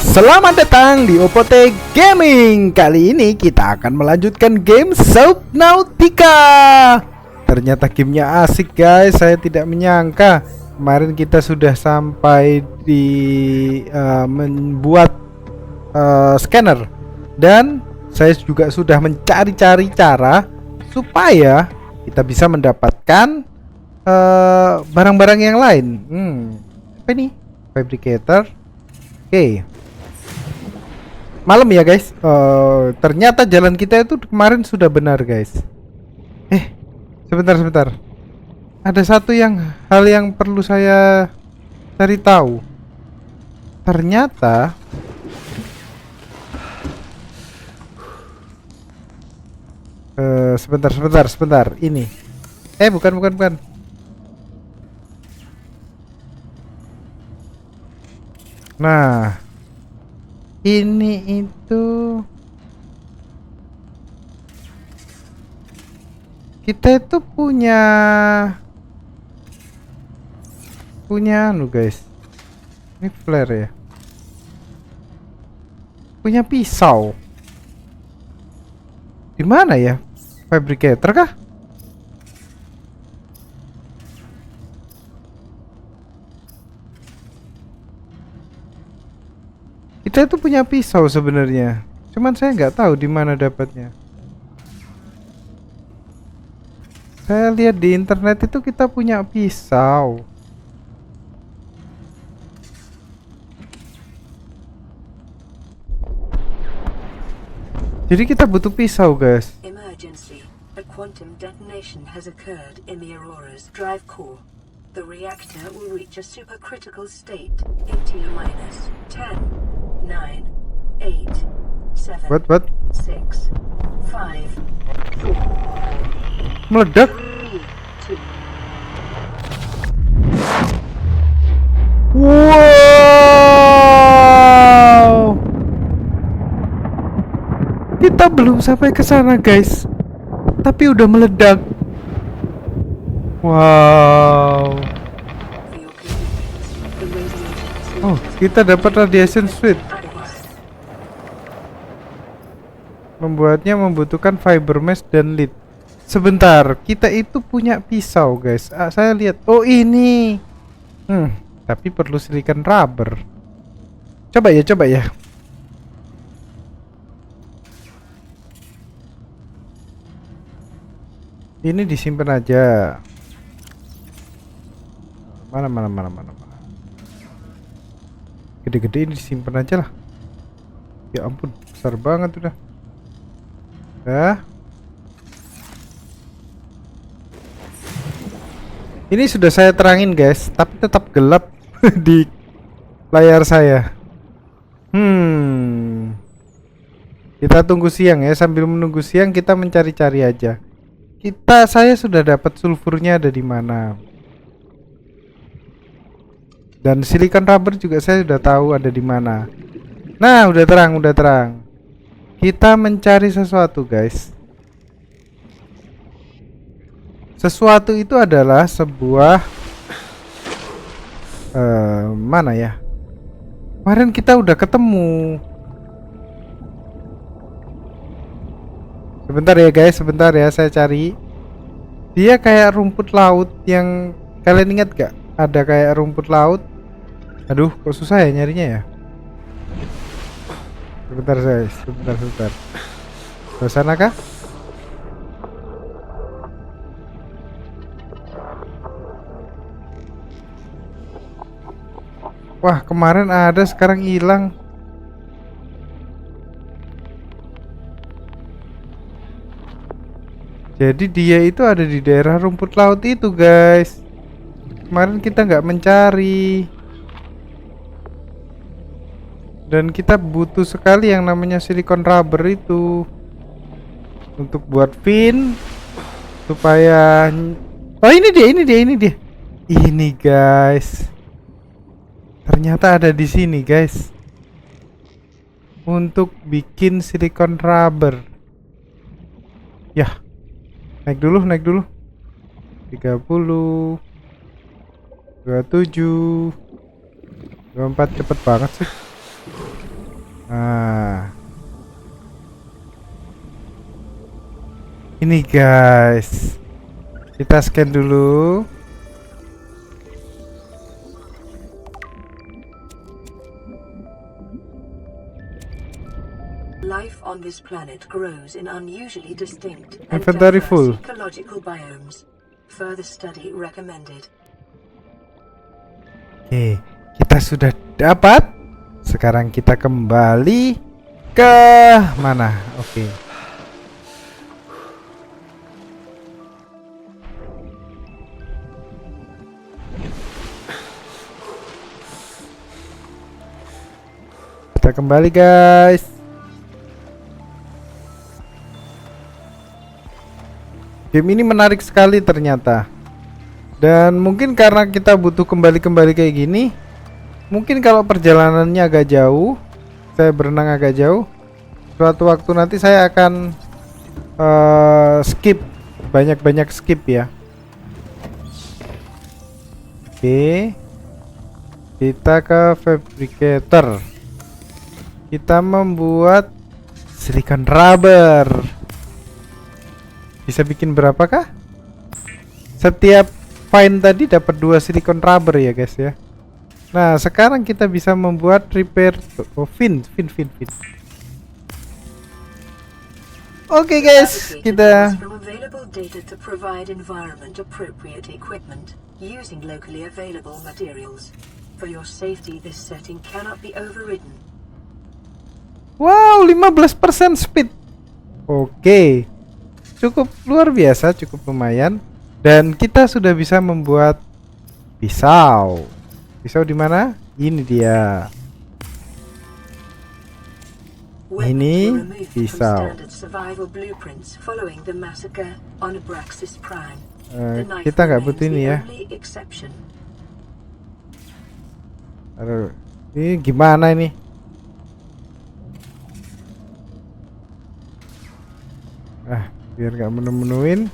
Selamat datang di Opote Gaming. Kali ini kita akan melanjutkan game Subnautica. Ternyata gamenya asik guys. Saya tidak menyangka kemarin kita sudah sampai di membuat scanner. Dan saya juga sudah mencari-cari cara supaya kita bisa mendapatkan barang-barang yang lain. Apa ini? Fabricator. Oke. Malam ya guys. Ternyata jalan kita itu kemarin sudah benar guys. Sebentar. Ada satu hal yang perlu saya cari tahu. Ternyata sebentar. Ini. Bukan. Nah, ini itu kita itu punya anu guys. Ini flare ya. Punya pisau. Di mana ya? Fabricator kah? Kita itu punya pisau sebenarnya, cuman saya nggak tahu di mana dapatnya. Saya lihat di internet itu kita punya pisau. Jadi kita butuh pisau, guys. Emergency. A quantum detonation has occurred in the Aurora's drive core. The reactor will reach a supercritical state in T-10, 9, 8, 7, What? 6, 5, 4, Meledak. 3, 2. Wow. Kita belum sampai ke sana, guys. Tapi udah meledak. Wow. Oh, kita dapat radiation suit. Membuatnya membutuhkan fiber mesh dan lead. Sebentar, kita itu punya pisau, guys. Saya lihat. Oh, ini. Tapi perlu silikon rubber. Coba ya. Ini disimpan aja. Mana. Gede-gede ini disimpan aja lah. Ya ampun, besar banget udah. Ini sudah saya terangin guys, tapi tetap gelap di layar saya. Kita tunggu siang ya. Sambil menunggu siang kita mencari-cari aja. Saya sudah dapat sulfurnya ada di mana. Dan silikon rubber juga saya sudah tahu ada di mana. Nah, udah terang. Kita mencari sesuatu, guys. Sesuatu itu adalah sebuah mana ya? Kemarin kita udah ketemu. Sebentar ya, saya cari. Dia kayak rumput laut yang kalian ingat gak? Ada kayak rumput laut. Aduh, kok susah ya nyarinya ya? Sebentar. Ke sana kah? Wah, kemarin ada, sekarang hilang. Jadi dia itu ada di daerah rumput laut itu, guys. Kemarin kita nggak mencari. Dan kita butuh sekali yang namanya silikon rubber itu untuk buat fin supaya. Oh, ini dia. Ini guys. Ternyata ada di sini, guys. Untuk bikin silikon rubber. Yah. Naik dulu. 30 27 24, cepet banget sih. Nah, ini guys, kita scan dulu. Life on this planet grows in unusually distinct and Inventory diverse full. ecological biomes. Further study recommended. Oke, kita sudah dapat. Sekarang kita kembali ke mana? Oke. Kita kembali guys. Game ini menarik sekali ternyata. Dan mungkin karena kita butuh kembali-kembali kayak gini, mungkin kalau perjalanannya agak jauh, saya berenang agak jauh, suatu waktu nanti saya akan skip, banyak-banyak skip ya. Oke, kita ke fabricator. Kita membuat silicon rubber. Bisa bikin berapakah? Setiap fine tadi dapat 2 silicon rubber ya guys ya. Nah, sekarang kita bisa membuat repair fin. Oke guys, kita From available data to provide environment appropriate equipment using locally available materials. For your safety, this setting cannot be overridden. wow, 15% speed. Oke. Cukup luar biasa, cukup lumayan. Dan kita sudah bisa membuat pisau. Pisau di mana? Ini dia. Weapons Ini were removed from pisau. standard survival blueprints following the massacre on Abraxas Prime. The knife Kita nggak remains butuh ini the ya. only exception. Aduh, ini gimana ini? Biar nggak menu-menuin.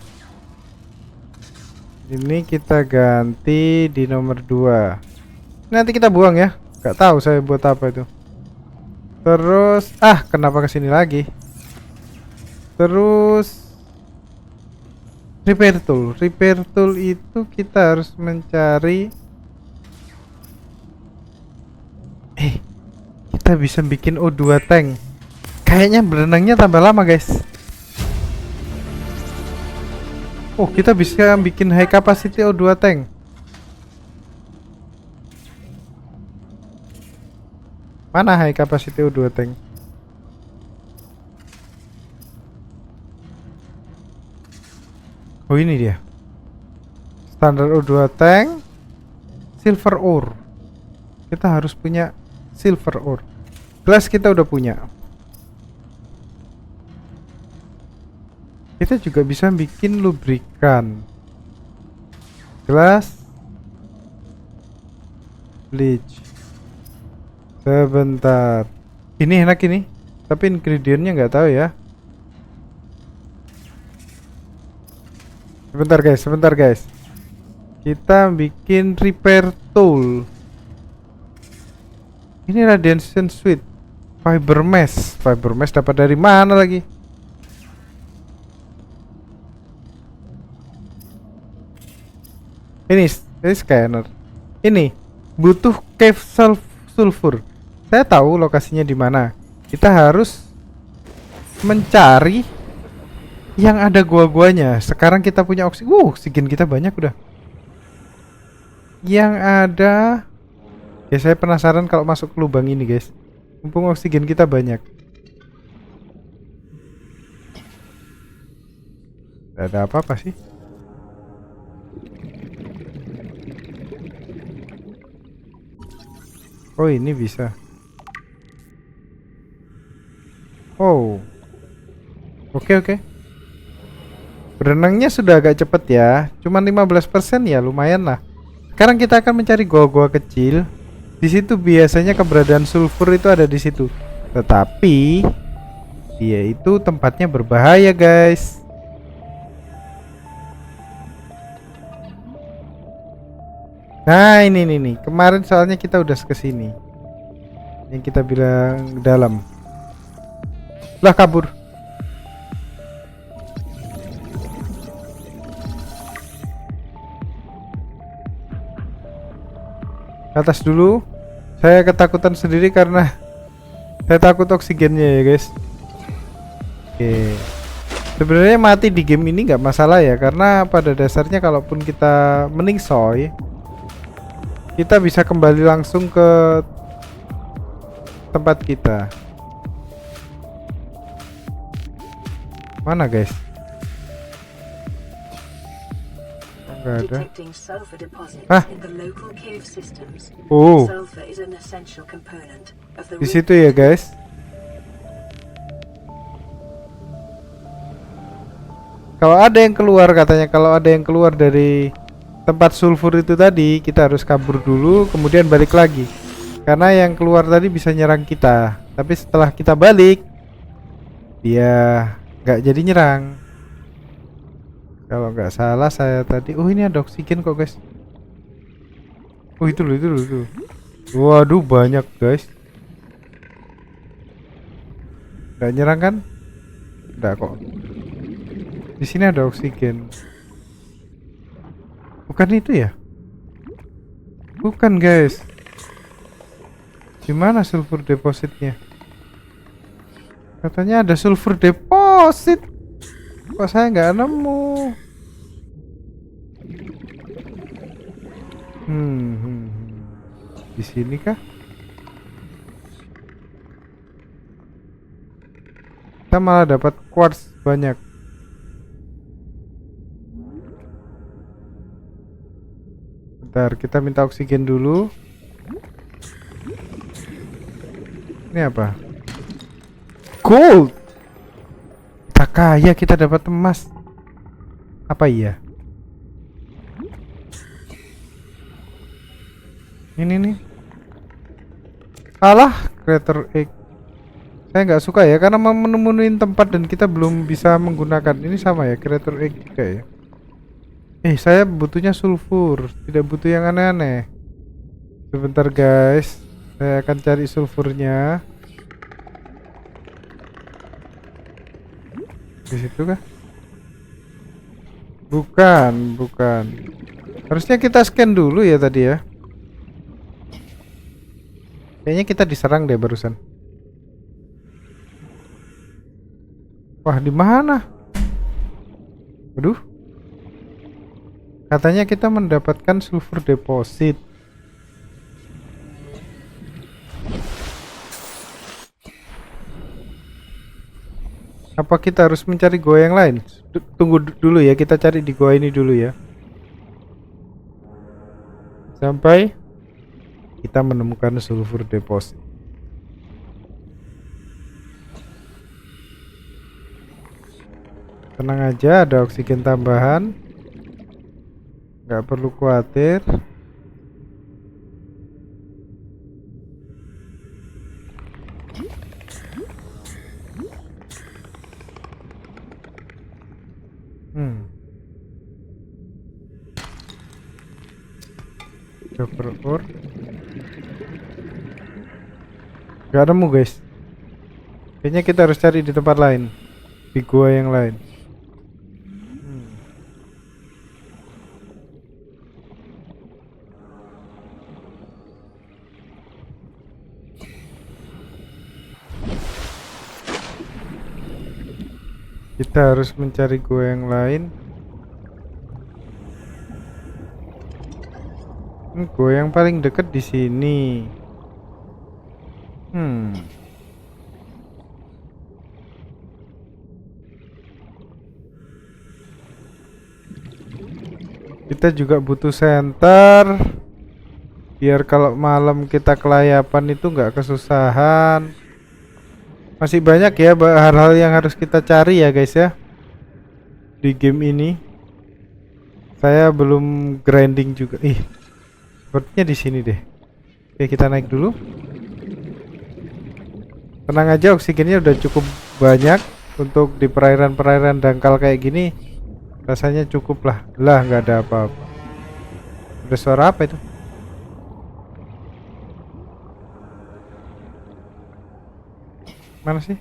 Ini kita ganti di nomor 2. Nanti kita buang ya. Nggak tahu saya buat apa itu. Terus, kenapa kesini lagi? Terus repair tool. Repair tool itu kita harus mencari. Kita bisa bikin O2 tank. Kayaknya berenangnya tambah lama guys. Oh, kita bisa bikin high capacity O2 tank. Mana high capacity O2 tank? Oh, ini dia. Standar O2 tank, silver ore. Kita harus punya silver ore. Glass kita udah punya. Kita juga bisa bikin lubrikan. Glass, bleach. Sebentar. Ini enak ini, tapi ingredientnya nggak tahu ya. Sebentar guys. Kita bikin repair tool. Ini radiation suite. Fiber mesh. Fiber mesh dapat dari mana lagi? Ini scanner. Ini butuh cave sulfur. Saya tahu lokasinya di mana. Kita harus mencari yang ada gua-guanya. Sekarang kita punya oksigen kita banyak udah. Yang ada, ya saya penasaran kalau masuk ke lubang ini guys. Mumpung oksigen kita banyak. Tidak ada apa-apa sih. Oh, ini bisa. Oh. Oke. Berenangnya sudah agak cepet ya. Cuman 15% ya, lumayan lah. Sekarang kita akan mencari gua-gua kecil. Di situ biasanya keberadaan sulfur itu ada di situ. Tetapi dia itu tempatnya berbahaya, guys. Nah, ini nih. Kemarin soalnya kita udah kesini. yang kita bilang dalam. Lah kabur. Ke atas dulu. Saya ketakutan sendiri karena saya takut oksigennya ya guys. Oke. Sebenarnya mati di game ini nggak masalah ya, karena pada dasarnya kalaupun kita meningsoy, kita bisa kembali langsung ke tempat kita. Mana guys? Nggak ada. Detecting sulfur deposits Hah? in the local cave systems. Oh, Sulfur is an essential component of the di situ ya guys. Kalau ada yang keluar, katanya kalau ada yang keluar dari tempat sulfur itu tadi, kita harus kabur dulu kemudian balik lagi. Karena yang keluar tadi bisa nyerang kita. Tapi setelah kita balik, dia nggak jadi nyerang. Kalau nggak salah saya tadi, oh ini ada oksigen kok guys. Oh itu loh, itu loh, itu. Waduh banyak guys. Nggak nyerang kan? Nggak kok. Di sini ada oksigen. Bukan itu ya? Bukan guys. Gimana sulfur depositnya? Katanya ada sulfur deposit. Kok saya nggak nemu? Di sini kah? Kita malah dapat quartz banyak. Bentar, kita minta oksigen dulu. Ini apa? Gold. Kita kaya, kita dapat emas. Apa iya? Ini nih. Alah, creator egg. Saya nggak suka ya, karena mau menemuin tempat dan kita belum bisa menggunakan. Ini sama ya, creator egg juga ya. Saya butuhnya sulfur, tidak butuh yang aneh-aneh. Sebentar guys, saya akan cari sulfurnya. Di situ kah? Bukan, bukan. Harusnya kita scan dulu ya tadi ya. Kayaknya kita diserang deh barusan. Wah, di mana? Waduh. Katanya kita mendapatkan sulfur deposit. Apa kita harus mencari gua yang lain? Tunggu dulu ya, kita cari di gua ini dulu ya. Sampai kita menemukan sulfur deposit. Tenang aja, ada oksigen tambahan. Nggak perlu khawatir. Cover ore. Gak nemu guys. Kayaknya kita harus cari di tempat lain, di gua yang lain. Kita harus mencari gua yang lain. Gua yang paling dekat di sini. Kita juga butuh center, biar kalau malam kita kelayapan itu nggak kesusahan. Masih banyak ya hal-hal yang harus kita cari ya guys ya di game ini. Saya belum grinding juga. Sepertinya di sini deh. Oke, kita naik dulu. Tenang aja, oksigennya udah cukup banyak untuk di perairan-perairan dangkal kayak gini. Rasanya cukup lah. Lah, nggak ada apa-apa. Ada suara apa itu? Mana sih?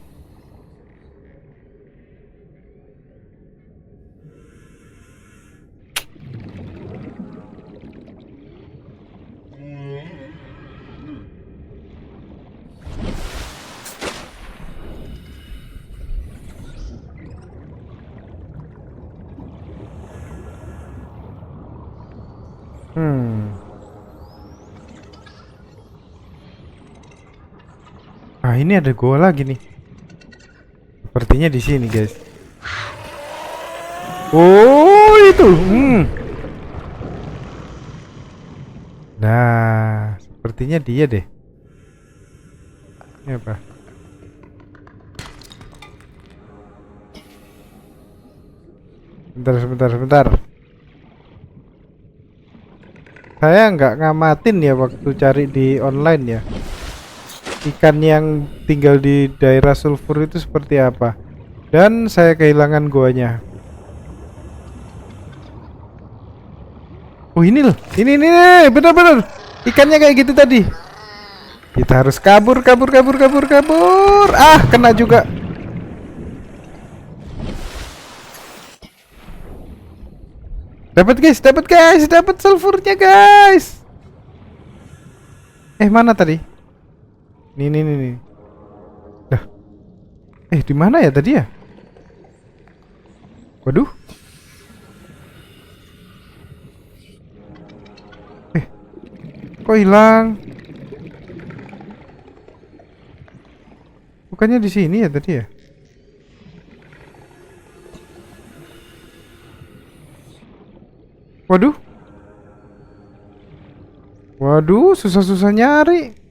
Nah, ini ada gua lagi nih. Sepertinya di sini, guys. Oh, itu. Nah, sepertinya dia deh. Ini apa? Sebentar. Saya nggak ngamatin ya waktu cari di online ya. Ikan yang tinggal di daerah sulfur itu seperti apa. Dan saya kehilangan guanya. Oh ini loh. Ini benar-benar. Ikannya kayak gitu tadi. Kita harus kabur. Ah, kena juga. Dapat guys, dapat sulfurnya guys. Mana tadi? Nih. Dah. Di mana ya tadi ya? Waduh. Kok hilang? Bukannya di sini ya tadi ya? Waduh, susah-susah nyari.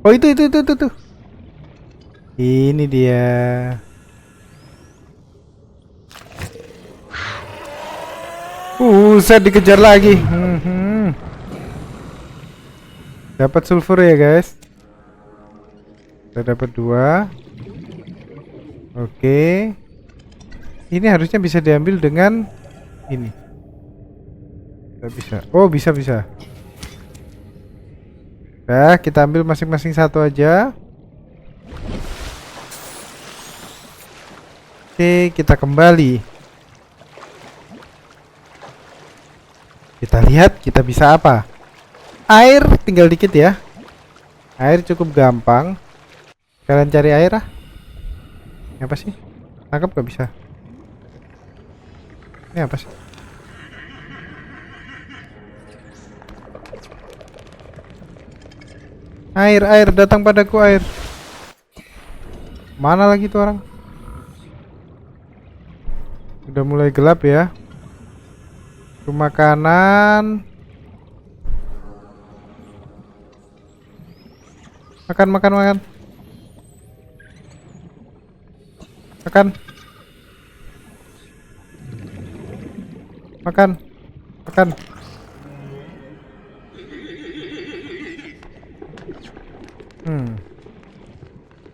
Oh itu. Ini dia. Saya dikejar lagi. Dapat sulfur ya guys. Kita dapat 2. Oke. Ini harusnya bisa diambil dengan ini. Tidak bisa. Oh bisa. Nah, kita ambil masing-masing satu aja. Oke, kita kembali. Kita lihat kita bisa apa. Air tinggal dikit ya. Air cukup gampang. Kalian cari air ah. Ini apa sih? Tangkap gak bisa. Ini apa sih? Air, datang padaku air. Mana lagi tuh orang? Udah mulai gelap ya. Makanan. Makan.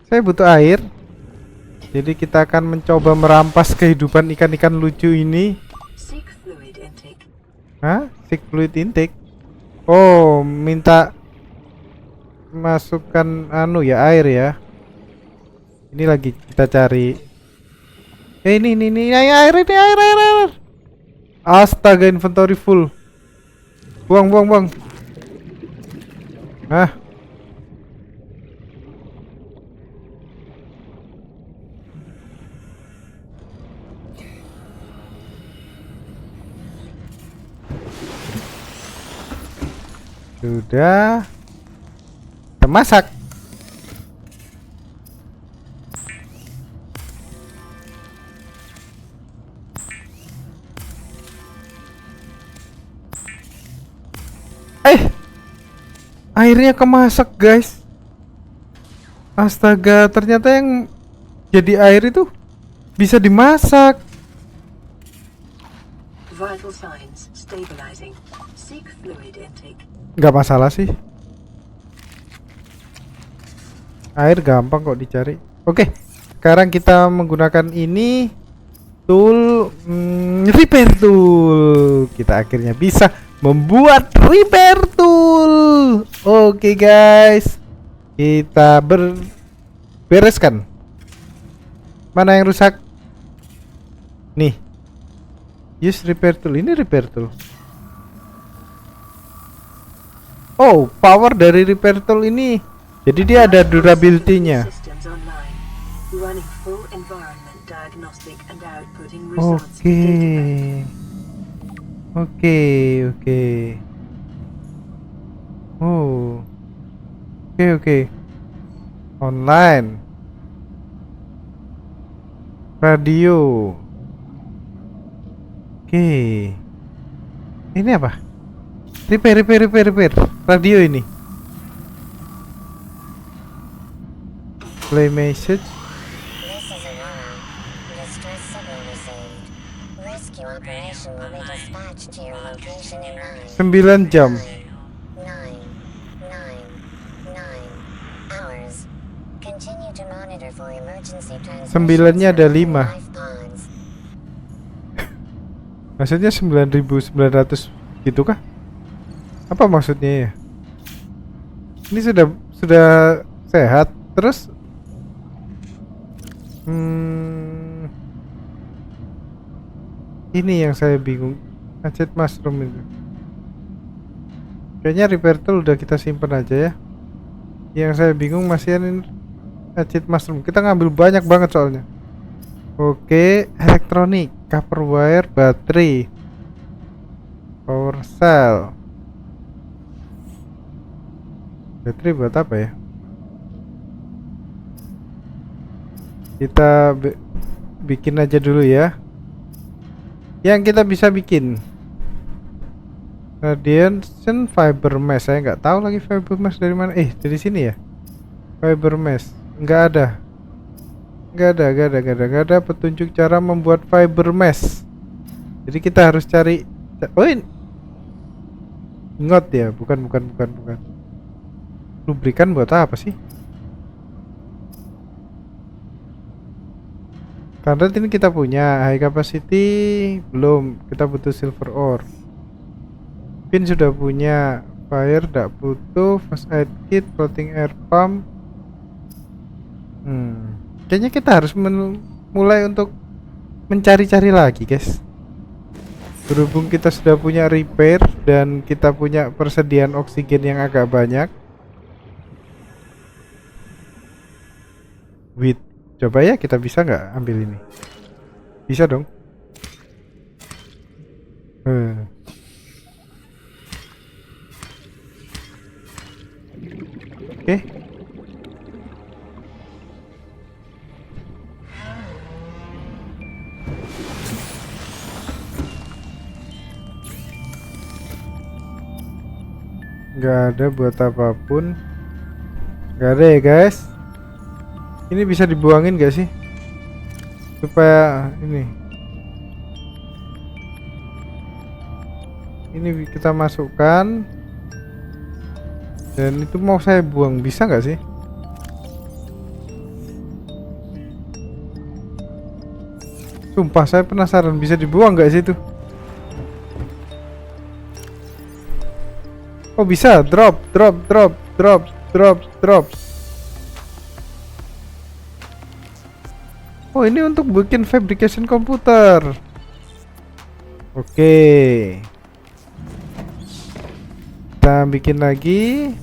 Saya butuh air. Jadi kita akan mencoba merampas kehidupan ikan-ikan lucu ini. Hah? Seek fluid intake? Oh, minta masukkan air ya. Ini lagi kita cari. Ini air. Astaga, inventory full. Buang. Hah? Sudah. Kita masak. Airnya kemasak guys. Astaga, ternyata yang jadi air itu bisa dimasak. Vital signs stabilizing. Seek fluid intake. Nggak masalah sih. Air gampang kok dicari. Oke, sekarang kita menggunakan ini tool repair tool. Kita akhirnya bisa membuat repair tool. Oke guys, kita bereskan. Mana yang rusak? Nih, use repair tool. Ini repair tool. Oh, power dari repair tool ini. Jadi dia ada durability-nya. Systems online, running full environment diagnostic and outputting results for Oke. database. Oke. Oh. Oke. Online. Radio. Oke. Ini apa? Repair. Radio ini. Play message. This is Aurora. Distress signal received. Rescue operation will be dispatched to your location in 9 jam. 9 hours. Continue to monitor for emergency transmissions. 9-nya ada from 5. life pods. Maksudnya 9.900 gitu kah? Apa maksudnya ya? Ini sudah sehat terus ini yang saya bingung. Acid mushroom itu. Kayaknya repair tool udah kita simpan aja ya. Yang saya bingung masih ini acid mushroom. Kita ngambil banyak banget soalnya. Oke, elektronik, copper wire, baterai, power cell. Baterai buat apa ya? Kita bikin aja dulu ya. Yang kita bisa bikin radiation fiber mesh. Saya nggak tahu lagi fiber mesh dari mana. Dari sini ya. Fiber mesh nggak ada. Nggak ada petunjuk cara membuat fiber mesh. Jadi kita harus cari. Oh ini ingot ya, bukan. Lubrikan buat apa sih? Karena ini kita punya high capacity belum, kita butuh silver ore. Pin sudah punya, fire tidak butuh, first aid kit, floating air pump. Kayaknya kita harus mulai untuk mencari-cari lagi, guys. Berhubung kita sudah punya repair dan kita punya persediaan oksigen yang agak banyak. Coba ya, kita bisa nggak ambil ini? Bisa dong. Oke. Nggak ada buat apapun. Nggak ada ya guys. Ini bisa dibuangin gak sih? Supaya ini kita masukkan. Dan itu mau saya buang, bisa gak sih? Sumpah saya penasaran, bisa dibuang gak sih itu? Oh bisa, drop. Oh ini untuk bikin fabrication komputer. Oke. Kita bikin lagi.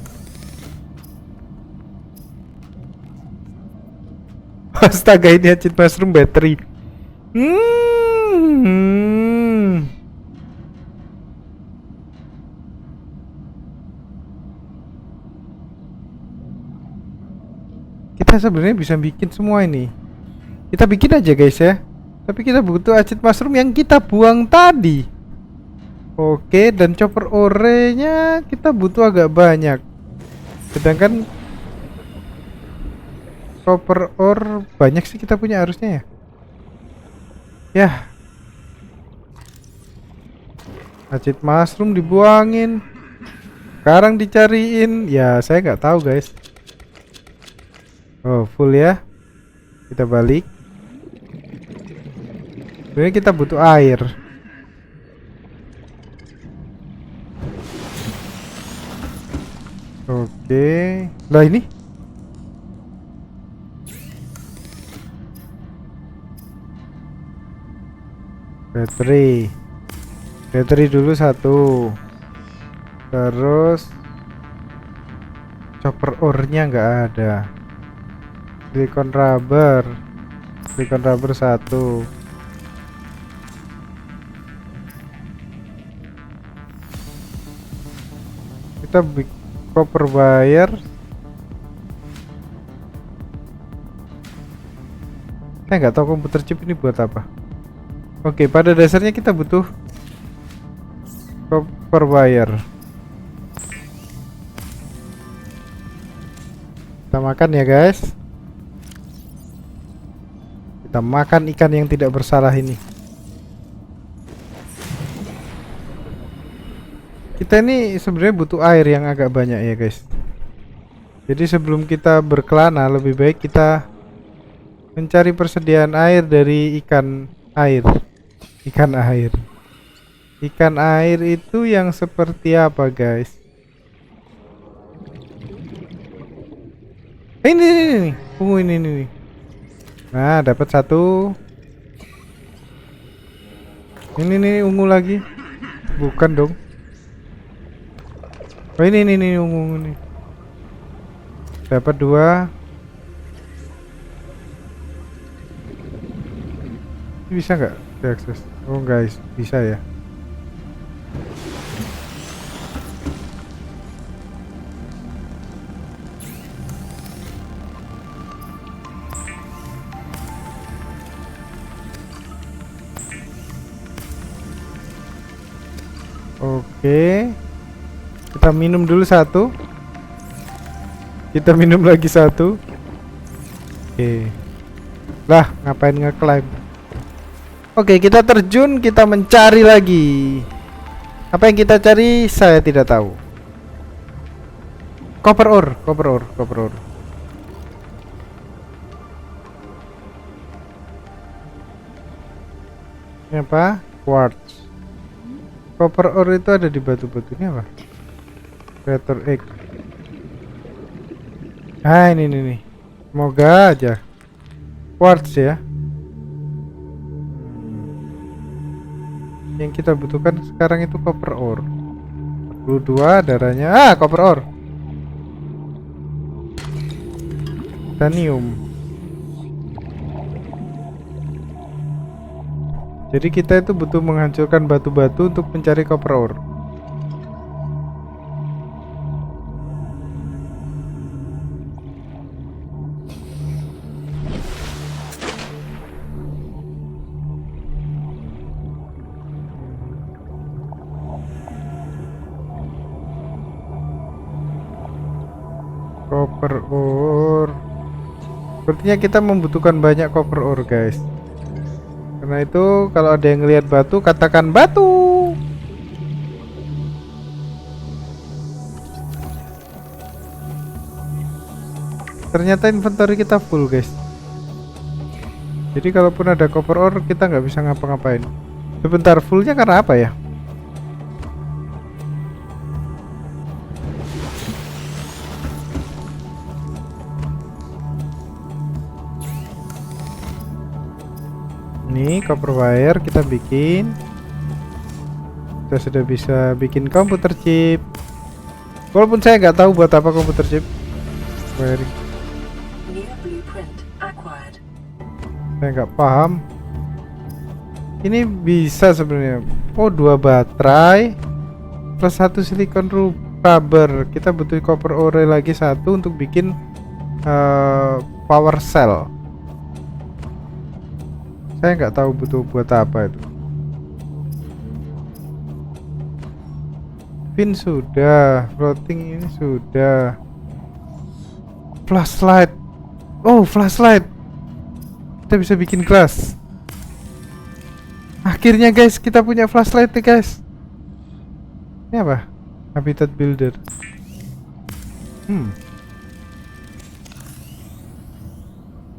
Astaga, ini acid mushroom battery. Kita sebenarnya bisa bikin semua ini. Kita bikin aja guys ya. Tapi kita butuh acid mushroom yang kita buang tadi. Oke, dan chopper ore-nya kita butuh agak banyak. Sedangkan chopper ore banyak sih kita punya harusnya ya. Ya. Acid mushroom dibuangin. Sekarang dicariin. Ya, saya nggak tahu guys. Oh, full ya. Kita balik. Sebenarnya kita butuh air. Oke. Lah ini. Battery. Battery dulu satu. Terus chopper ore-nya nggak ada. Silicon rubber. Silicon rubber satu. Kita copper wire. Saya nggak tahu komputer chip ini buat apa. Oke, pada dasarnya kita butuh copper wire. Kita makan ya guys. Kita makan ikan yang tidak bersalah ini. Kita ini sebenarnya butuh air yang agak banyak ya guys. Jadi sebelum kita berkelana, lebih baik kita mencari persediaan air dari ikan air. Ikan air. Ikan air itu yang seperti apa guys? Ini. Ungu ini. Nah, dapat satu. Ini ungu lagi. Bukan dong. Oh ini ungu nih. Dapat dua. Bisa nggak diakses? Oh guys, bisa ya. Oke. Kita minum dulu satu. Kita minum lagi satu. Oke. Lah, ngapain ngeklaim? Oke, kita terjun, kita mencari lagi. Apa yang kita cari saya tidak tahu. Copper ore. Ini apa? Quartz. Copper ore itu ada di batu-batu ini apa? Creator egg. Ah ini nih. Semoga aja. Quartz ya. Yang kita butuhkan sekarang itu copper ore. 42 darahnya. Ah, copper ore. Titanium. Jadi kita itu butuh menghancurkan batu-batu untuk mencari copper ore. Copper ore. Sepertinya kita membutuhkan banyak copper ore, guys. Karena itu kalau ada yang lihat batu, katakan batu. Ternyata inventory kita full, guys. Jadi kalaupun ada copper ore, kita nggak bisa ngapa-ngapain. Sebentar, fullnya karena apa ya? Ini copper wire kita bikin. Kita sudah bisa bikin komputer chip. Walaupun saya nggak tahu buat apa komputer chip. Wiring. Saya nggak paham. Ini bisa sebenarnya. Oh, 2 baterai plus 1 silicon rubber. Kita butuh copper ore lagi 1 untuk bikin power cell. Saya nggak tahu butuh buat apa itu. Pin sudah, floating ini sudah. Flashlight. Oh, flashlight. Kita bisa bikin glass. Akhirnya guys, kita punya flashlight nih guys. Ini apa? Habitat builder.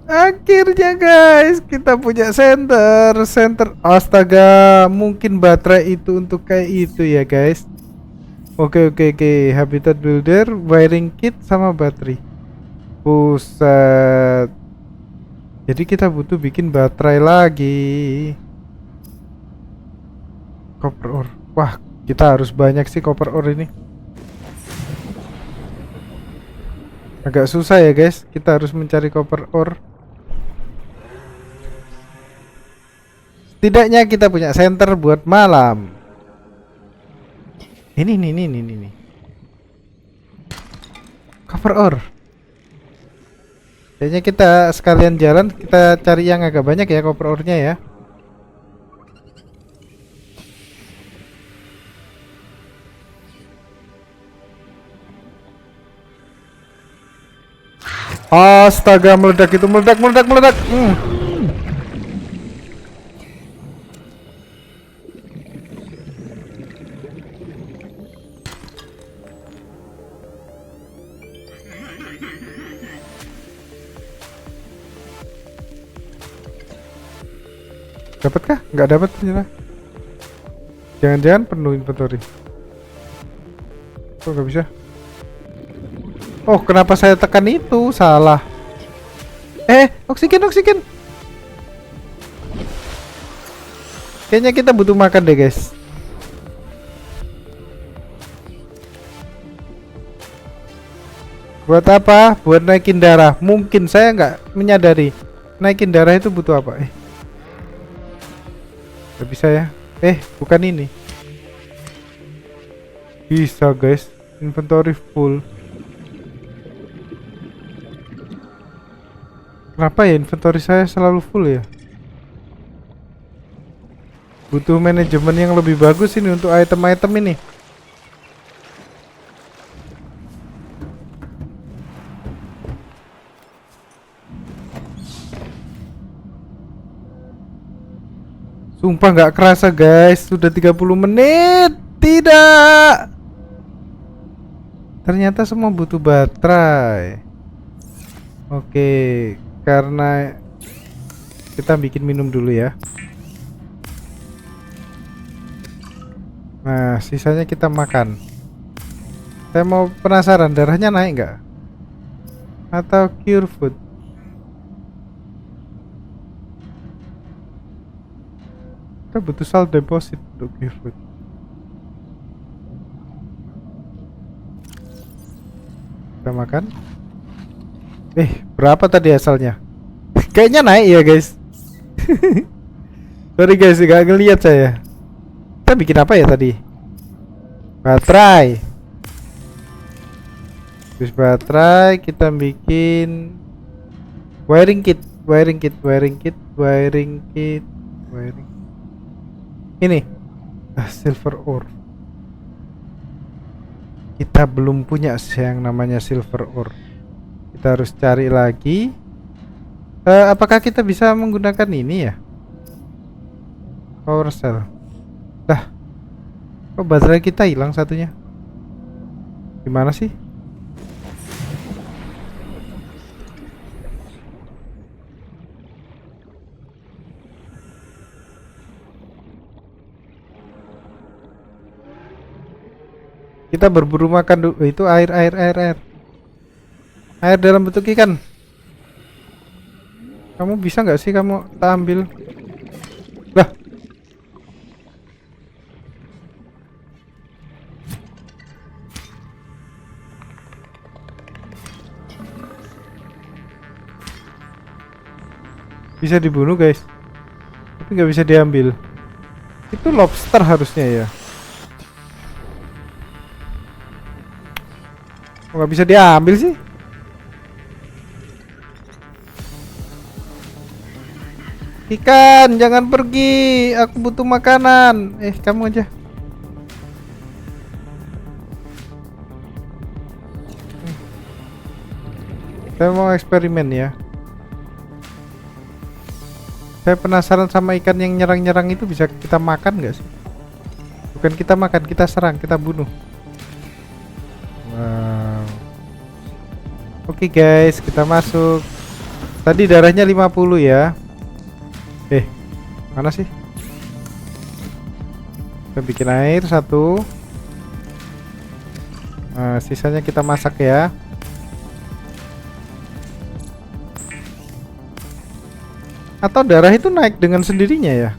Akhirnya guys, kita punya center. Astaga, mungkin baterai itu untuk kayak itu ya guys. Oke oke oke, habitat builder, wiring kit sama baterai. Buset. Jadi kita butuh bikin baterai lagi. Copper ore. Wah, kita harus banyak sih copper ore ini. Agak susah ya guys, kita harus mencari copper ore. Setidaknya kita punya center buat malam. Ini nih. Copper ore. Kayaknya kita sekalian jalan, kita cari yang agak banyak ya copper ore-nya ya. Astaga, meledak itu, meledak. Dapatkah? Nggak dapat ternyata. Jangan-jangan penuh inventory. Kok nggak bisa? Oh, kenapa saya tekan itu? Salah. Oksigen. Kayaknya kita butuh makan deh, guys. Buat apa? Buat naikin darah. Mungkin saya nggak menyadari. Naikin darah itu butuh apa? Nggak bisa ya? Bukan ini. Bisa, guys. Inventory full. Kenapa ya inventory saya selalu full ya? Butuh manajemen yang lebih bagus ini untuk item-item ini. Sumpah nggak kerasa guys, sudah 30 menit. Tidak. Ternyata semua butuh baterai. Oke, karena kita bikin minum dulu ya. Nah, sisanya kita makan. Saya mau penasaran, darahnya naik nggak? Atau cure food? Kita butuh salt deposit untuk cure food. Kita makan. Berapa tadi asalnya? Kayaknya naik ya guys. Sorry guys, gak ngeliat saya. Kita bikin apa ya tadi? Baterai. Terus baterai kita bikin wiring kit. Ini silver ore. Kita belum punya yang namanya silver ore. Kita harus cari lagi. Apakah kita bisa menggunakan ini ya? Power cell. Dah. Kok baterai kita hilang satunya? Gimana sih? Kita berburu makan dulu. Itu air. Air dalam bentuk ikan. Kamu bisa nggak sih kamu tak ambil? Lah. Bisa dibunuh guys, tapi nggak bisa diambil. Itu lobster harusnya ya. Nggak bisa diambil sih. Ikan, jangan pergi. Aku butuh makanan. Kamu aja. Saya mau eksperimen ya. Saya penasaran sama ikan yang nyerang-nyerang itu, bisa kita makan nggak sih? Bukan kita makan, kita serang, kita bunuh. Wow. Oke guys, kita masuk. Tadi darahnya 50 ya. Mana sih? Kita bikin air 1. Nah, sisanya kita masak ya. Atau darah itu naik dengan sendirinya ya?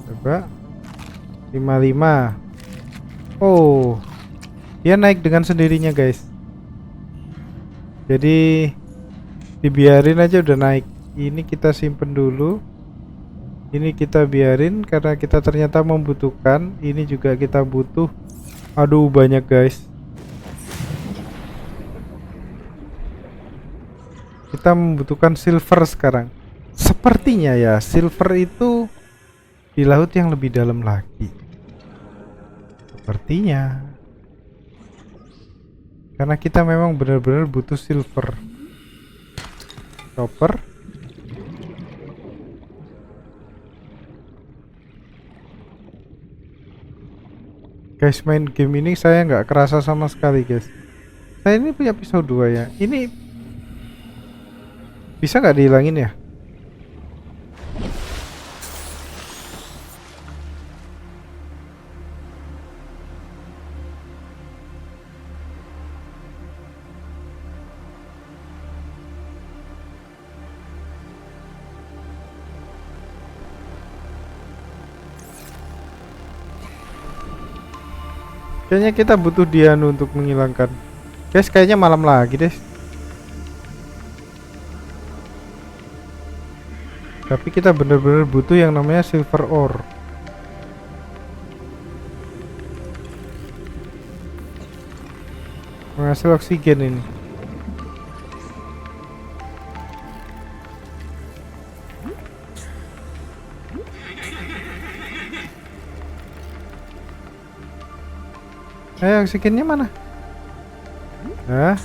Coba 55. Oh, dia naik dengan sendirinya guys. Jadi dibiarin aja udah naik. Ini kita simpen dulu. Ini kita biarin karena kita ternyata membutuhkan. Ini juga kita butuh. Aduh banyak guys. Kita membutuhkan silver sekarang. Sepertinya ya silver itu di laut yang lebih dalam lagi. Sepertinya. Karena kita memang benar-benar butuh silver. Chopper. Guys, main game ini saya nggak kerasa sama sekali guys. Saya ini punya pisau 2 ya. Ini bisa nggak dihilangin ya? Kayaknya kita butuh Dianu untuk menghilangkan. Guys, kayaknya malam lagi deh. Tapi kita bener-bener butuh yang namanya silver ore. Menghasil oksigen ini. Oksigennya mana? Hah?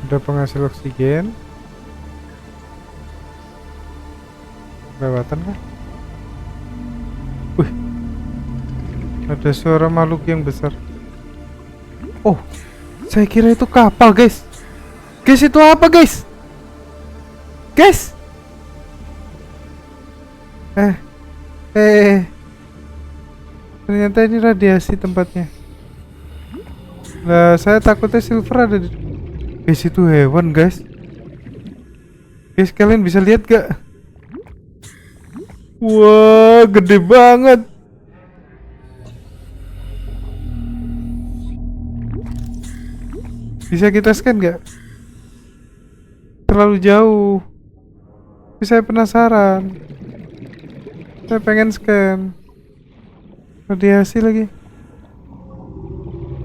Ada penghasil oksigen. Lewatan kah? Wih, ada suara makhluk yang besar. Oh, saya kira itu kapal guys. Guys, itu apa guys? Guys. Ternyata ini radiasi tempatnya. Lah, saya takutnya silver ada di. Guys, itu hewan guys. Guys, kalian bisa lihat gak? Wah, gede banget. Bisa kita scan gak? Terlalu jauh. Tapi saya penasaran. Saya pengen scan. Radiasi lagi.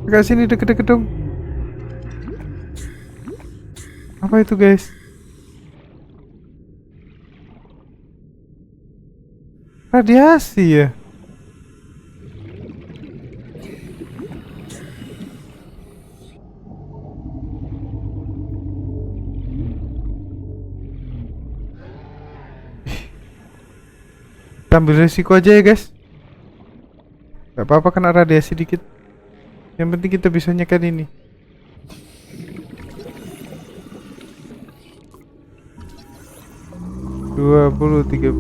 Agak sini deket-deket dong. Apa itu guys? Radiasi ya? Kita ambil resiko aja ya guys. Gak apa-apa kena radiasi dikit. Yang penting kita bisa nyekan ini. Dua puluh, 30.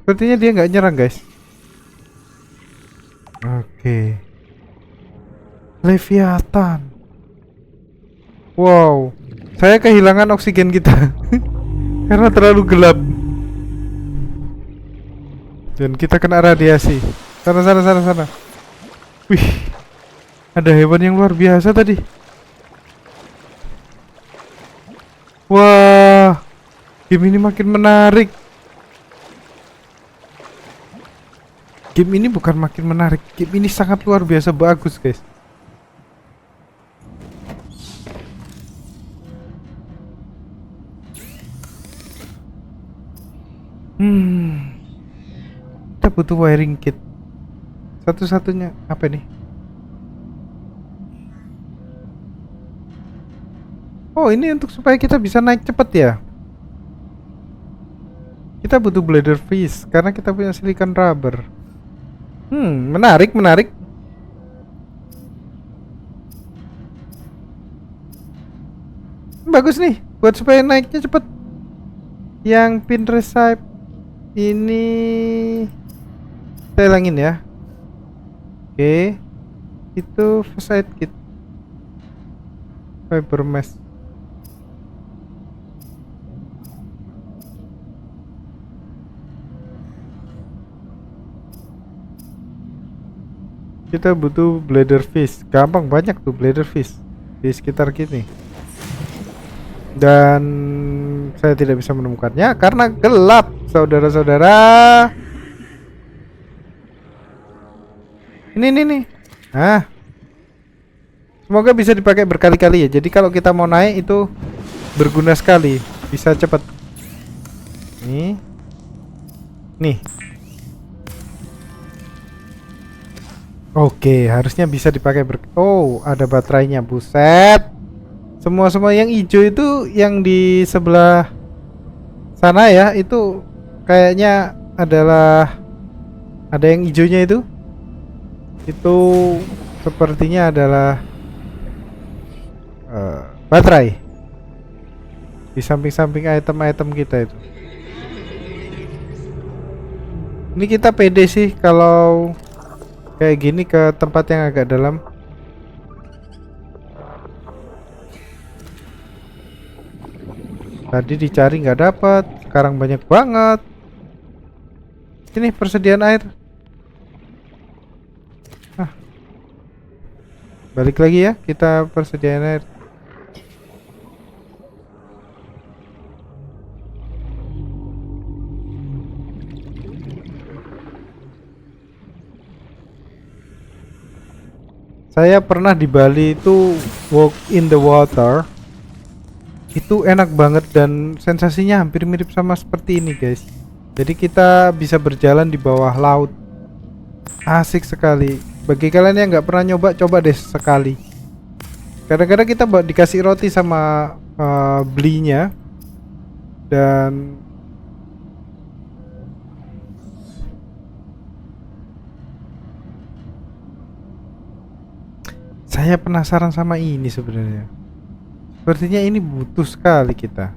Sepertinya dia nggak nyerang guys. Oke. Leviathan. Wow. Saya kehilangan oksigen kita. Karena terlalu gelap. Dan kita kena radiasi. Sana. Wih. Ada hewan yang luar biasa tadi. Wah. Game ini makin menarik. Game ini bukan makin menarik. Game ini sangat luar biasa bagus, guys. Kita butuh wiring kit. Satu-satunya apa nih? Oh, ini untuk supaya kita bisa naik cepat ya. Kita butuh bladder fish karena kita punya silicon rubber. Menarik, menarik. Bagus nih, buat supaya naiknya cepet. Yang pin recipe ini kita hilangin ya. Oke, itu first aid kit, fiber mesh. Kita butuh bladder fish, gampang, banyak tuh bladder fish di sekitar kita. Dan saya tidak bisa menemukannya karena gelap, saudara-saudara. Ini nih. Nah, semoga bisa dipakai berkali-kali ya. Jadi kalau kita mau naik itu berguna sekali, bisa cepat. Nih. Oke, harusnya bisa dipakai oh, ada baterainya, buset. Semua yang hijau itu yang di sebelah sana ya, itu kayaknya adalah ada yang hijaunya itu. Itu sepertinya adalah baterai di samping-samping item-item kita itu. Ini kita pede sih kalau kayak gini ke tempat yang agak dalam. Tadi dicari nggak dapat, sekarang banyak banget. Ini persediaan air. Balik lagi ya, kita persediaan air. Saya pernah di Bali itu walk in the water. Itu enak banget dan sensasinya hampir mirip sama seperti ini, guys. Jadi kita bisa berjalan di bawah laut. Asik sekali. Bagi kalian yang nggak pernah nyoba, coba deh sekali. Kadang-kadang kita dikasih roti sama belinya. Dan saya penasaran sama ini sebenarnya. Sepertinya ini butuh sekali kita.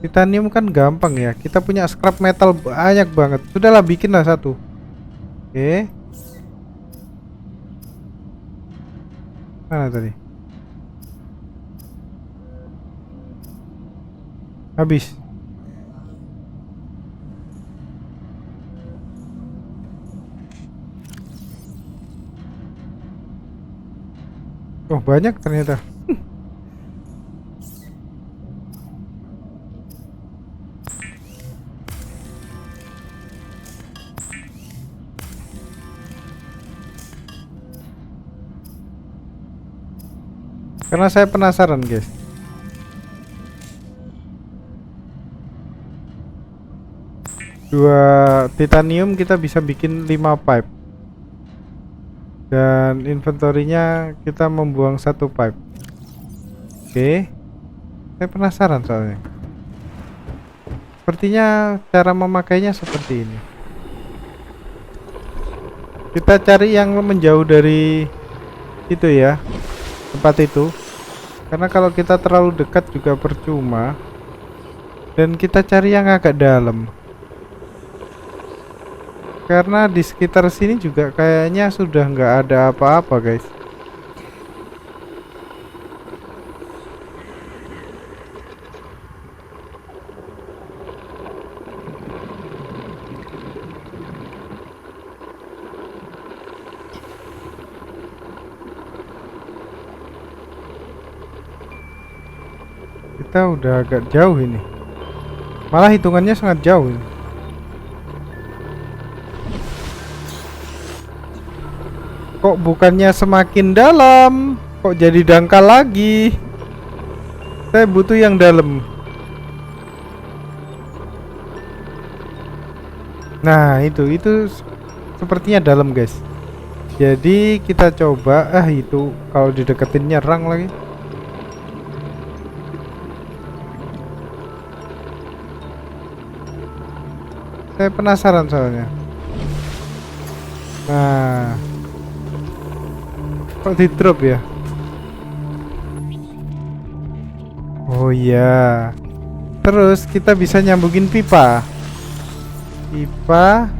Titanium kan gampang ya. Kita punya scrap metal banyak banget. Sudahlah, bikinlah satu. Oke. Mana tadi? Habis. Oh, banyak ternyata. Karena saya penasaran, guys. Dua titanium kita bisa bikin 5 pipe. Dan inventorinya kita membuang 1 pipe. Oke. Saya penasaran soalnya. Sepertinya cara memakainya seperti ini. Kita cari yang menjauh dari itu ya, tempat itu. Karena kalau kita terlalu dekat juga percuma. Dan kita cari yang agak dalam. Karena di sekitar sini juga kayaknya sudah nggak ada apa-apa, guys. Kita udah agak jauh ini. Malah hitungannya sangat jauh ini. Kok bukannya semakin dalam, kok jadi dangkal lagi? Saya butuh yang dalam. Nah, itu sepertinya dalam, guys. Jadi kita coba, itu kalau dideketin nyerang lagi. Saya penasaran soalnya. Nah, kok di drop ya? Oh iya. Terus kita bisa nyambungin pipa. Pipa.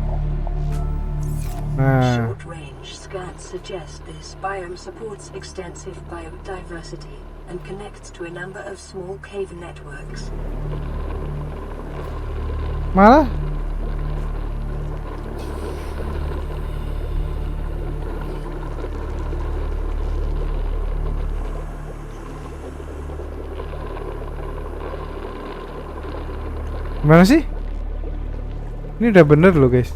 Nah, Short range scans suggest this biome supports extensive biodiversity and connects to a number of small cave networks. malah gimana sih? Ini udah bener loh guys.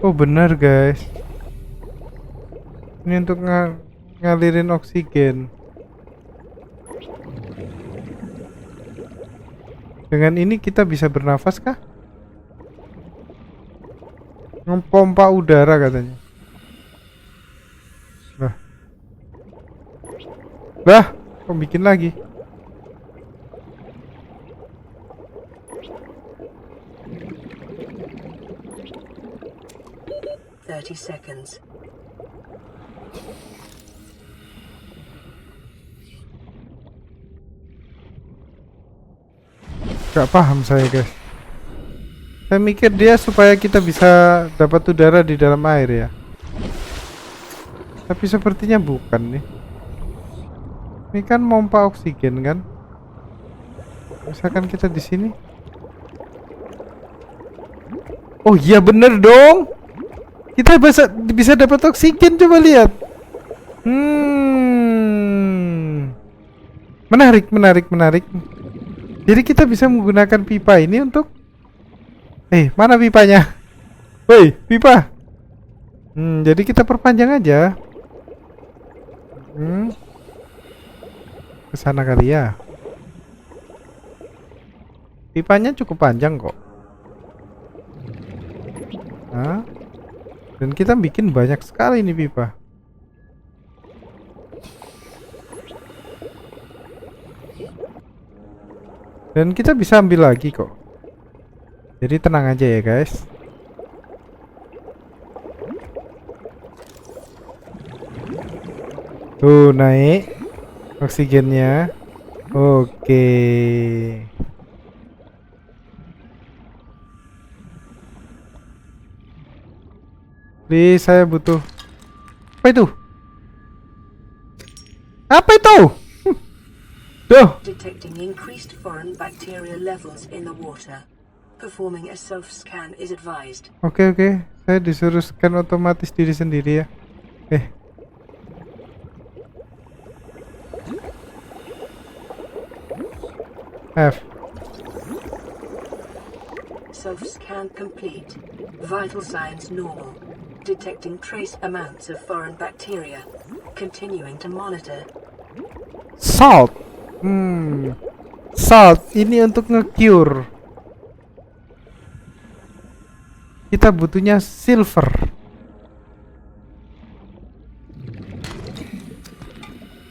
Oh bener guys. Ini untuk ngalirin oksigen. Dengan ini kita bisa bernafas kah? Ngepompa udara katanya. Lah, kok bikin lagi? Seconds. Gak paham saya guys. Saya mikir dia supaya kita bisa dapat udara di dalam air ya. Tapi sepertinya bukan nih. Ini kan pompa oksigen kan? Misalkan kita di sini. Oh iya bener dong. Kita bisa dapat oksigen, coba lihat. Menarik. Jadi kita bisa menggunakan pipa ini untuk mana pipanya? Woi, pipa. Jadi kita perpanjang aja. Kesana kali ya. Pipanya cukup panjang kok. Dan kita bikin banyak sekali nih pipa. Dan kita bisa ambil lagi kok. Jadi tenang aja ya guys. Tuh naik oksigennya. Oke. Please, saya butuh. Apa itu? Apa itu? Duh. Detecting increased foreign bacteria levels in the water. Performing a self-scan is advised. Oke. Saya disuruh scan otomatis diri sendiri ya. F. Self-scan complete. Vital signs normal. Detecting trace amounts of foreign bacteria. Continuing to monitor. Salt. Salt ini untuk nge-cure. Kita butuhnya silver.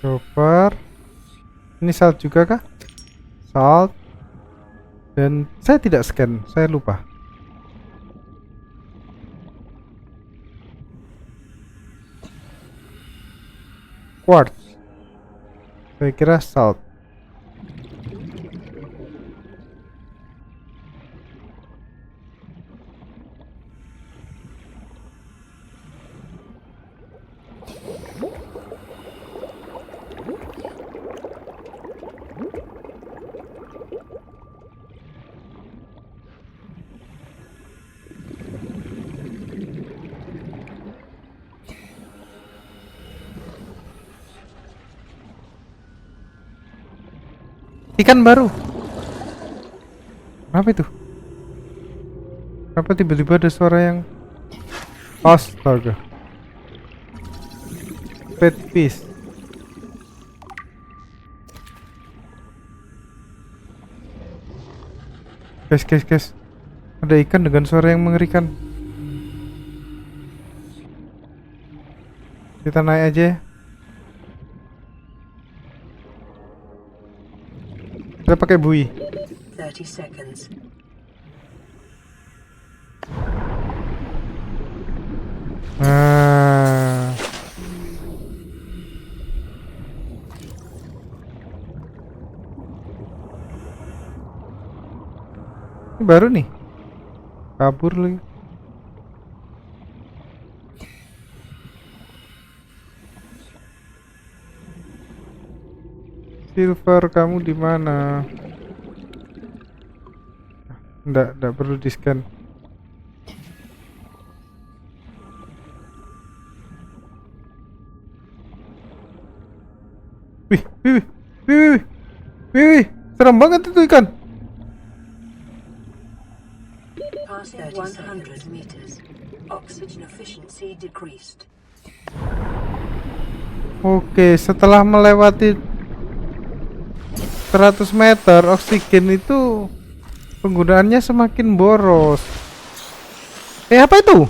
Copper. Ini salt juga kah? Salt. Dan saya tidak scan, saya lupa. Quartz. Saya kira salt. Ikan baru. Apa itu? Kenapa tiba-tiba ada suara yang astaga. Pet fish. Guys. Ada ikan dengan suara yang mengerikan. Kita naik aja ya. Kita pakai buoy. 30 seconds. Nah. Ini baru nih. Kabur lagi. Silver, kamu di mana? Nggak perlu di-scan. Wih, serem banget itu ikan. Passing 100 meters. Oxygen efficiency decreased. Oke, setelah melewati 100 meter, oksigen itu penggunaannya semakin boros. Apa itu?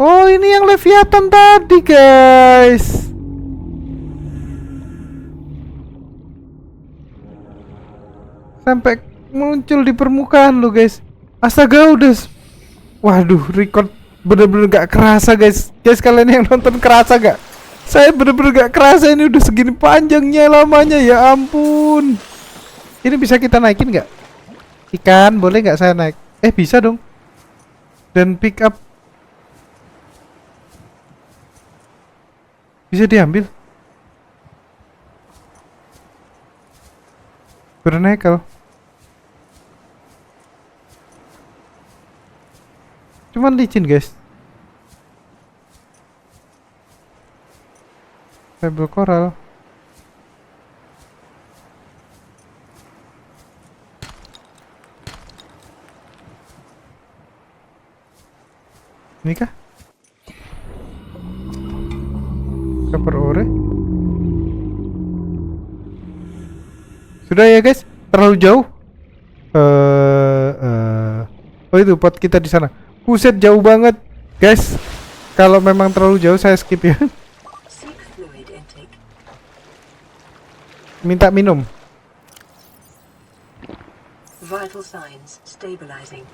Oh, ini yang Leviathan tadi, guys. Sampai muncul di permukaan lo, guys. Astaga, udah. Waduh, record bener-bener gak kerasa, guys. Guys, kalian yang nonton kerasa gak? Saya bener-bener gak kerasa ini udah segini panjangnya lamanya, ya ampun. Ini bisa kita naikin gak? Ikan, boleh gak saya naik? Bisa dong. Dan pick up bisa diambil. Bernekel. Cuman licin, guys. Pebble coral. Ini kah? Cover ore. Sudah ya, guys. Terlalu jauh. Oh, itu pot kita di sana. Buset, jauh banget, guys. Kalau memang terlalu jauh saya skip ya. Seek fluid intake. Minta minum. Vital signs stabilizing.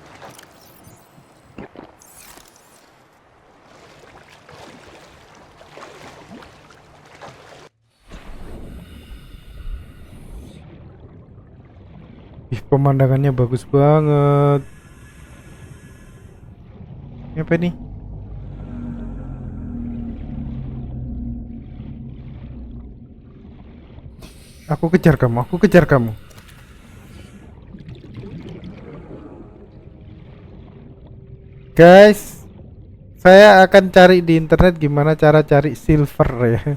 Ih, pemandangannya bagus banget. Ini apa nih? Aku kejar kamu. Guys, saya akan cari di internet gimana cara cari silver ya.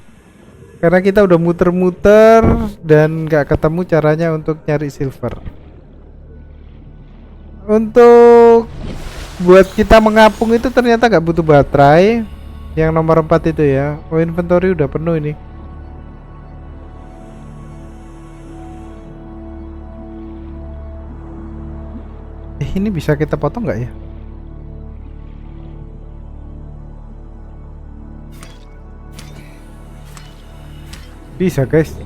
Karena kita udah muter-muter dan gak ketemu caranya untuk nyari silver. Untuk buat kita mengapung itu ternyata gak butuh baterai. Yang nomor 4 itu ya. Oh, inventory udah penuh ini. Ini bisa kita potong gak ya? Bisa, guys.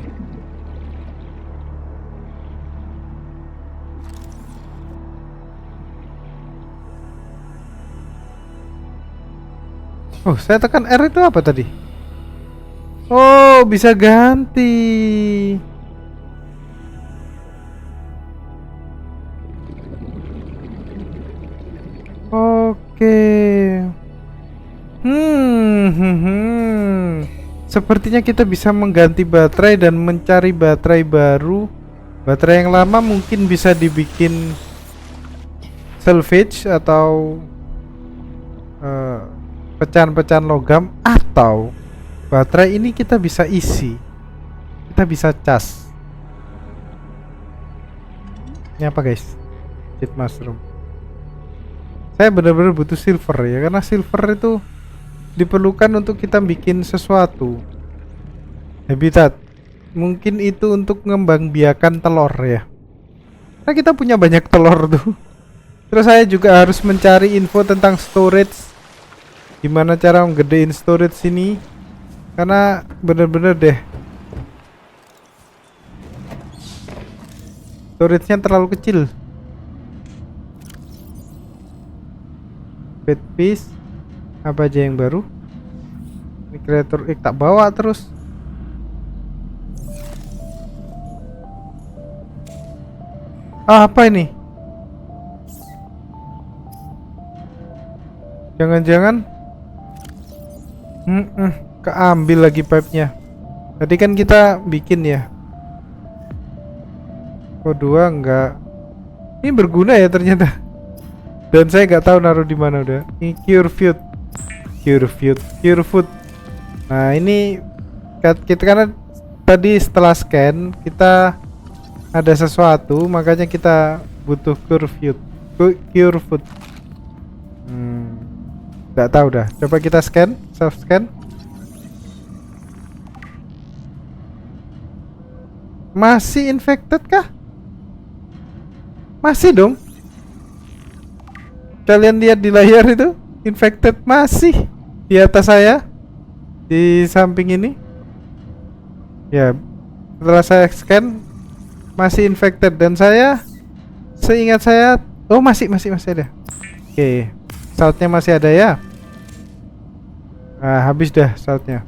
Oh, saya tekan R itu apa tadi? Oh, bisa ganti. Oke. Sepertinya kita bisa mengganti baterai dan mencari baterai baru. Baterai yang lama mungkin bisa dibikin salvage atau pecahan-pecahan logam, atau baterai ini kita bisa isi, kita bisa cas. Ini apa, guys? Seed mushroom. Saya benar-benar butuh silver ya, karena silver itu diperlukan untuk kita bikin sesuatu. Habitat. mungkin itu untuk mengembangbiakan telur ya. Nah, kita punya banyak telur tuh. Terus saya juga harus mencari info tentang storage. Gimana cara ngegedein storage sini? Karena bener-bener deh, storage-nya terlalu kecil. Bed piece. Apa aja yang baru? Ini kreator tak bawa terus. Apa ini? Jangan-jangan keambil lagi pipe-nya. Tadi kan kita bikin ya. Oh, 2 enggak. Ini berguna ya ternyata. Dan saya nggak tahu naruh di mana udah. Ini cure food. Nah, ini kita karena tadi setelah scan kita ada sesuatu, makanya kita butuh cure food. Nggak tahu dah. Coba kita scan, self scan. Masih infected kah? Masih dong. Kalian lihat di layar itu, infected masih di atas saya, di samping ini. Ya, setelah saya scan masih infected dan saya seingat saya, oh masih ada. Oke, saltnya masih ada ya. Nah, habis dah saltnya.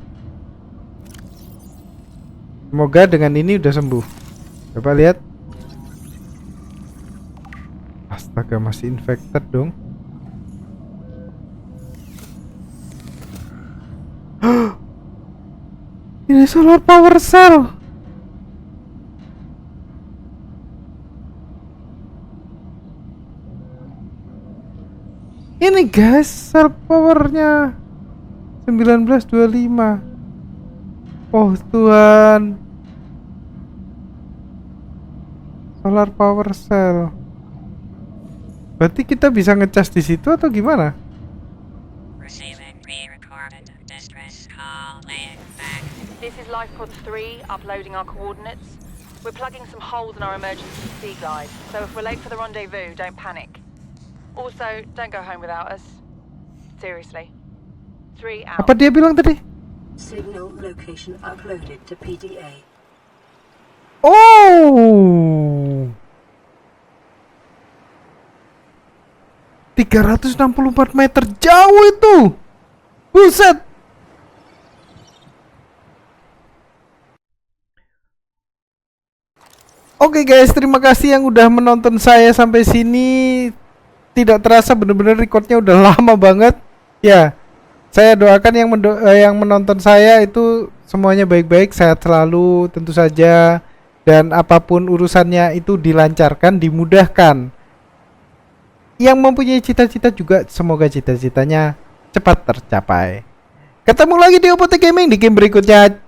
Semoga dengan ini udah sembuh. Coba lihat. Astaga, masih infected dong. Ini solar power cell. Ini guys, cell powernya 1925. Oh Tuhan. Solar power cell. Berarti kita bisa ngecas di situ atau gimana? Receiving pre-recorded distress call laying back. This is Lifepod 3, uploading our coordinates. We're plugging some holes in our emergency sea guide, so if we're late for the rendezvous, don't panic. Also, don't go home without us. Seriously. 3 out. Apa dia bilang tadi? Signal location uploaded to PDA. Oh, 364 meter jauh itu. Buset. Oke guys, terima kasih yang udah menonton saya sampai sini. Tidak terasa bener-bener recordnya udah lama banget. Ya, saya doakan yang menonton saya itu semuanya baik-baik, sehat selalu tentu saja. Dan apapun urusannya itu dilancarkan, dimudahkan. Yang mempunyai cita-cita juga semoga cita-citanya cepat tercapai. Ketemu lagi di Opotek Gaming di game berikutnya.